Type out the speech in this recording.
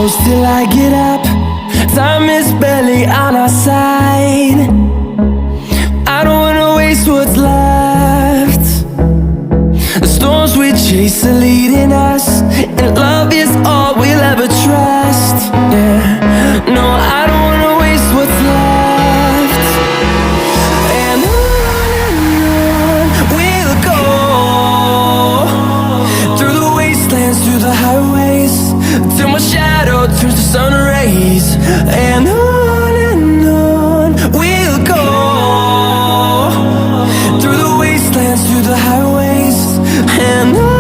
close till I get up. Time is barely on our side. I don't wanna waste what's left. The storms we chase are leading us, and love is all we'll ever trust. Yeah, no, I don't wanna waste what's left. And on we'll go, through the wastelands, through the highways, till my shadow turns to sun rays. And on we'll go, through the wastelands, through the highways, and on.